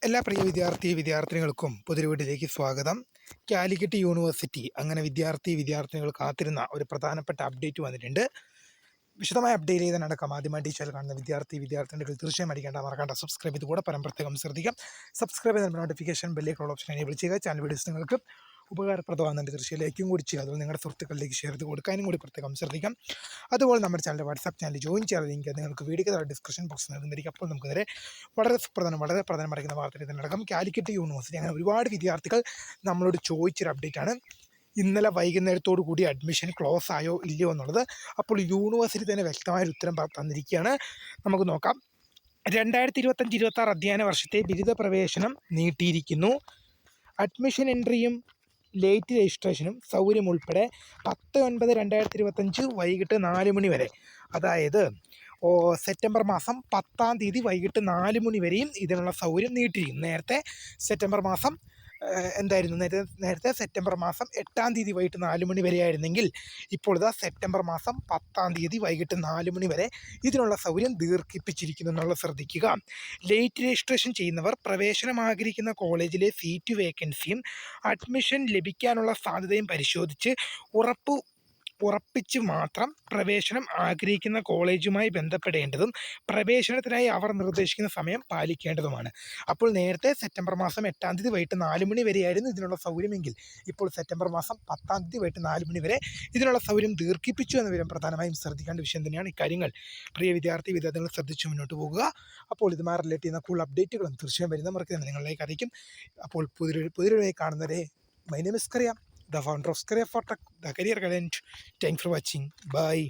എല്ലാ പ്രിയ വിദ്യാർത്ഥിനികൾക്കും പുതിയ സ്വാഗതം. കാലിക്കറ്റ് യൂണിവേഴ്സിറ്റി അങ്ങനെ വിദ്യാർത്ഥിനികൾ കാത്തിരുന്ന ഒരു പ്രധാനപ്പെട്ട അപ്ഡേറ്റ് വന്നിട്ടുണ്ട്. വിശദമായ അപ്ഡേറ്റ് ചെയ്ത് നടക്കാം. ആദ്യമായി ടീച്ചർ കാണുന്ന വിദ്യാർത്ഥിനികൾ തീർച്ചയായും മറക്കണ്ട സബ്സ്ക്രൈബ് ചെയ്ത് കൂടെ പ്രത്യേകം ശ്രദ്ധിക്കാം. സബ്സ്ക്രൈബ് ചെയ്ത നോട്ടിഫിക്കേഷൻ ബെല്ലേക്കുള്ള ഓപ്ഷൻ എനേബിൾ ചെയ്യുക. ചാനൽ വീഡിയോസ് നിങ്ങൾക്ക് ഉപകാരപ്രദമാകുന്നുണ്ട്. തീർച്ചയായും ലൈക്കും കൂടി ചെയ്യുക. അതുപോലെ നിങ്ങളുടെ സുഹൃത്തുക്കളിലേക്ക് ഷെയർ ചെയ്ത് കൊടുക്കാനും കൂടി പ്രത്യേകം ശ്രദ്ധിക്കാം. അതുപോലെ നമ്മുടെ ചാനൽ വാട്സാപ്പ് ചാനൽ ജോയിൻ ചെയ്യാൻ ലിങ്ക് നിങ്ങൾക്ക് വീഡിയോ ഡിസ്ക്രിപ്ഷൻ ബോക്സ് നൽകുന്നതായിരിക്കും. അപ്പോൾ നമുക്ക് നേരെ വളരെ പ്രധാനമറിക്കുന്ന വാർത്തയിൽ ഇതിനടക്കം കാലിക്കറ്റ് യൂണിവേഴ്സിറ്റി അങ്ങനെ ഒരുപാട് വിദ്യാർത്ഥികൾ നമ്മളോട് ചോദിച്ചൊരു അപ്ഡേറ്റാണ്. ഇന്നലെ വൈകുന്നേരത്തോടു കൂടി അഡ്മിഷൻ ക്ലോസ് ആയോ ഇല്ലയോ എന്നുള്ളത്. അപ്പോൾ യൂണിവേഴ്സിറ്റി തന്നെ വ്യക്തമായൊരു ഉത്തരം തന്നിരിക്കുകയാണ്. നമുക്ക് നോക്കാം. 2025-26 അധ്യയന വർഷത്തെ ബിരുദ പ്രവേശനം നീട്ടിയിരിക്കുന്നു. അഡ്മിഷൻ എൻട്രിയും ലേറ്റ് രജിസ്ട്രേഷനും സൗകര്യം ഉൾപ്പെടെ 10/9/2025 വൈകിട്ട് 4 മണി വരെ, അതായത് സെപ്റ്റംബർ മാസം 10-ാം തീയതി വൈകിട്ട് 4 മണി വരെയും ഇതിനുള്ള സൗകര്യം നീട്ടിയിരിക്കും. നേരത്തെ സെപ്റ്റംബർ മാസം സെപ്റ്റംബർ മാസം 8-ാം തീയതി വൈകിട്ട് 4 മണി വരെ ആയിരുന്നെങ്കിൽ ഇപ്പോൾ ഇതാ സെപ്റ്റംബർ മാസം 10-ാം തീയതി വൈകിട്ട് 4 മണി വരെ ഇതിനുള്ള സൗകര്യം ദീർഘിപ്പിച്ചിരിക്കുന്നു എന്നുള്ളത് ശ്രദ്ധിക്കുക. ലേറ്റ് രജിസ്ട്രേഷൻ ചെയ്യുന്നവർ പ്രവേശനം ആഗ്രഹിക്കുന്ന കോളേജിലെ സീറ്റ് വേക്കൻസിയും അഡ്മിഷൻ ലഭിക്കാനുള്ള സാധ്യതയും പരിശോധിച്ച് ഉറപ്പിച്ച് മാത്രം പ്രവേശനം ആഗ്രഹിക്കുന്ന കോളേജുമായി ബന്ധപ്പെടേണ്ടതും പ്രവേശനത്തിനായി അവർ നിർദ്ദേശിക്കുന്ന സമയം പാലിക്കേണ്ടതുമാണ്. അപ്പോൾ നേരത്തെ സെപ്റ്റംബർ മാസം 8-ാം തീയതി വൈകിട്ട് 4 മണി വരെയായിരുന്നു ഇതിനുള്ള സൗകര്യമെങ്കിൽ ഇപ്പോൾ സെപ്റ്റംബർ മാസം 10-ാം തീയതി വൈകിട്ട് 4 മണി വരെ ഇതിനുള്ള സൗകര്യം ദീർഘിപ്പിച്ചു എന്ന വിവരം പ്രധാനമായും ശ്രദ്ധിക്കേണ്ട വിഷയം തന്നെയാണ്. ഇക്കാര്യങ്ങൾ പ്രിയ വിദ്യാർത്ഥികൾ ശ്രദ്ധിച്ച് മുന്നോട്ട് പോകുക. അപ്പോൾ ഇതുമായി റിലേറ്റ് ചെയ്യുന്ന കൂടുതൽ അപ്ഡേറ്റുകളും തീർച്ചയായും വരുന്നവർക്ക് നിങ്ങളിലേക്ക് അറിയിക്കും. അപ്പോൾ പുതിയൊരു കാണുന്നവരെ my name is Kariya, the founder of Career for Tech, the career guidance. Thanks for watching. Bye.